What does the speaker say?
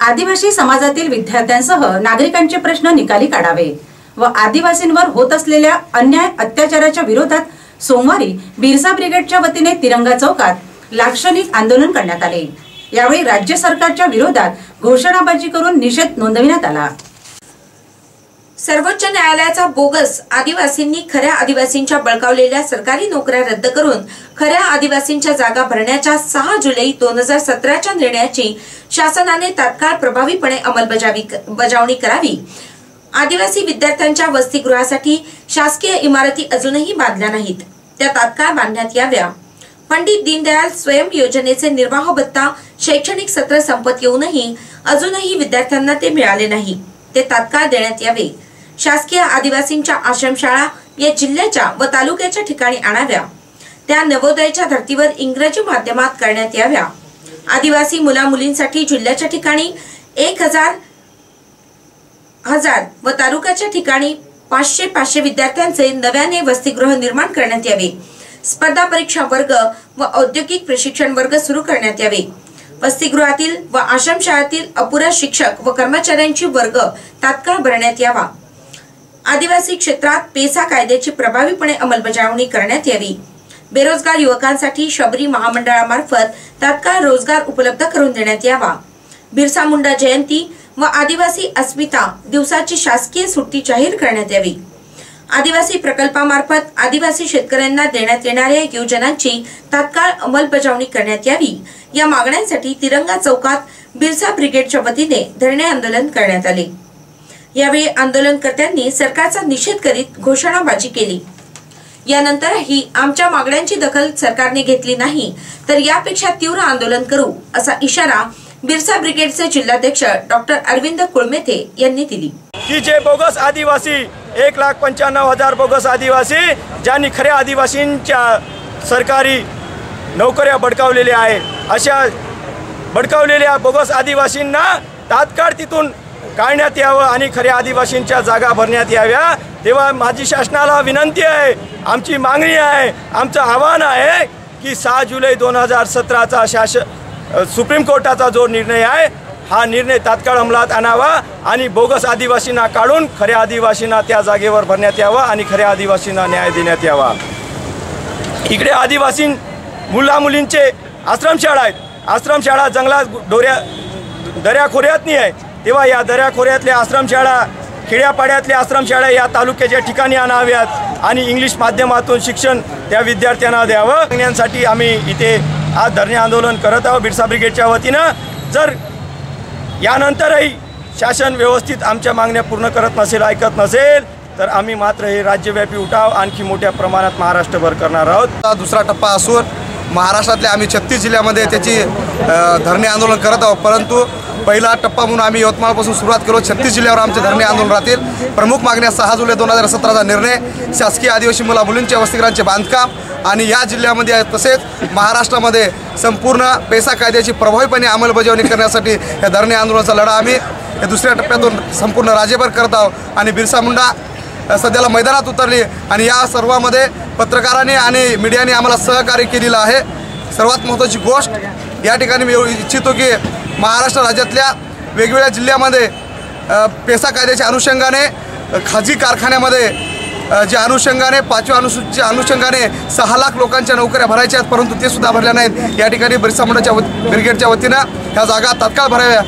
आदिवासी समाजातील विद्यार्थ्यांसह नागरिकांचे प्रश्न निकाली काढावे व आदिवासींवर होत असलेल्या अन्याय अत्याचाराच्या विरोधात सोमवारी बिरसा ब्रिगेडच्या वतीने तिरंगा चौकात लाक्षणिक आंदोलन करण्यात आले। यावेळी राज्य सरकारच्या विरोधात घोषणाबाजी करून निषेध नोंदविण्यात आला। सर्वोच्च न्यायालयाचा बोगस आदिवासींनी खऱ्या आदिवासींच्या बळकावलेल्या सरकारी नोकऱ्या रद्द करून खऱ्या आदिवासींच्या जागा भरण्याच्या 6 जुलै 2017च्या निर्णयाची शासनाने तात्काळ प्रभावीपणे अंमलबजावणी करावी। आदिवासी विद्यार्थ्यांच्या वसतिगृहासाठी शासकीय इमारती अजूनही बांधल्या नाहीत, त्या तात्काळ बांधण्यात याव्या। पंडित दीनदयाल स्वयं योजनेचे निर्वाह भत्ता शैक्षणिक सत्र संपत येऊनही अजूनही विद्यार्थ्यांना ते मिळाले नाही, ते तात्काळ देण्यात यावे। शासकीय आदिवासींच्या आश्रमशाळा या जिल्ह्याच्या व तालुक्याच्या ठिकाणी आणाव्या, त्या नवोदयाच्या धर्तीवर इंग्रजी माध्यमात करण्यात याव्या। आदिवासी मुलामुलींसाठी जिल्ह्याच्या ठिकाणी 1000 व तालुक्याच्या ठिकाणी 500 विद्यार्थ्यांचे नव्याने वसतिगृह निर्माण करण्यात यावे। स्पर्धा परीक्षा वर्ग व औद्योगिक प्रशिक्षण वर्ग सुरू करण्यात यावे। वसतिगृहातील व आश्रमशाळेतील अपुऱ्या शिक्षक व कर्मचाऱ्यांची वर्ग तात्काळ भरण्यात यावा। आदिवासी क्षेत्रात पेसा कायद्याची प्रभावीपणे अंमलबजावणी करण्यात यावी। बेरोजगार युवकांसाठी शबरी महामंडळामार्फत तात्काळ रोजगार उपलब्ध करून देण्यात यावा। बिरसा मुंडा जयंती व आदिवासी अस्मिता दिवसाची शासकीय सुट्टी जाहीर करण्यात यावी। आदिवासी प्रकल्पामार्फत आदिवासी शेतकऱ्यांना देण्यात येणाऱ्या योजनांची तात्काळ अंमलबजावणी करण्यात यावी। या मागण्यांसाठी तिरंगा चौकात बिरसा ब्रिगेडच्या वतीने धरणे आंदोलन करण्यात आले। यावेळी आंदोलनकर्त्यांनी सरकारचा निषेध करीत घोषणाबाजी केली। यानंतरही आमच्या मागण्यांची दखल सरकारने घेतली नाही तर यापेक्षा तीव्र आंदोलन करू असा इशारा बिरसा ब्रिगेडचे जिल्हाध्यक्ष डॉक्टर अरविंद कुळमेथे यांनी दिली। की जे बोगस आदिवासी 1,95,000 बोगस आदिवासी ज्यांनी खऱ्या आदिवासींच्या सरकारी नोकऱ्या बडकावलेल्या आहे, अशा बडकावलेल्या बोगस आदिवासींना तात्काळ तिथून काढण्यात यावं आणि खऱ्या आदिवासींच्या जागा भरण्यात याव्या। तेव्हा माझी शासनाला विनंती आहे, आमची मागणी आहे, आमचं आव्हान आहे की 6 जुलै 2017चा सुप्रीम कोर्टाचा जो निर्णय आहे हा निर्णय तात्काळ अंमलात आणावा आणि बोगस आदिवासींना काढून खऱ्या आदिवासींना त्या जागेवर भरण्यात यावा आणि खऱ्या आदिवासींना न्याय देण्यात यावा। इकडे आदिवासी मुलामुलींचे आश्रमशाळा आहेत, आश्रमशाळा जंगलात दऱ्याखोऱ्यातनी आहे, तेव्हा या दऱ्याखोऱ्यातल्या आश्रमशाळा खेड्यापाड्यातल्या आश्रमशाळा या तालुक्याच्या ठिकाणी आणाव्यात आणि इंग्लिश माध्यमातून शिक्षण त्या विद्यार्थ्यांना द्यावं। यासाठी आम्ही इथे आज धरणे आंदोलन करत आहोत बिरसा ब्रिगेडच्या वतीनं। जर यानंतरही शासन व्यवस्थित आमच्या मागण्या पूर्ण करत नसेल, ऐकत नसेल तर आम्ही मात्र हे राज्यव्यापी उठाव आणखी मोठ्या प्रमाणात महाराष्ट्रभर करणार आहोत। दुसरा टप्पा असून महाराष्ट्रातल्या आम्ही 36 जिल्ह्यामध्ये त्याची धरणे आंदोलन करत आहोत, परंतु पहिला टप्पा म्हणून आम्ही यवतमाळपासून सुरुवात करू। 36 जिल्ह्यावर आमचे धरणे आंदोलन राहतील। प्रमुख मागण्या 6 जुलै 2017चा निर्णय, शासकीय आदिवासी मुलामुलींच्या वसतिगृहांचे बांधकाम आणि या जिल्ह्यामध्ये तसेच महाराष्ट्रामध्ये संपूर्ण पेसा कायद्याची प्रभावीपणे अंमलबजावणी करण्यासाठी या धरणे आंदोलनाचा लढा आम्ही या दुसऱ्या टप्प्यातून संपूर्ण राज्यभर करत आहोत। आणि बिरसा मुंडा सध्याला मैदानात उतरली आणि या सर्वामध्ये पत्रकारांनी आणि मीडियाने आम्हाला सहकार्य केलेलं आहे। सर्वात महत्त्वाची गोष्ट या ठिकाणी मी इच्छितो की महाराष्ट्र राज्यातल्या वेगवेगळ्या जिल्ह्यामध्ये पेसा कायद्याच्या अनुषंगाने खाजगी कारखान्यामध्ये ज्या अनुषंगाने 5व्या अनुसूचीच्या अनुषंगाने 6 लाख लोकांच्या नोकऱ्या भरायच्या आहेत, परंतु ते सुद्धा भरल्या नाहीत। या ठिकाणी बिरसा मुंडाच्या ब्रिगेडच्या वतीनं ह्या जागा तात्काळ भराव्या।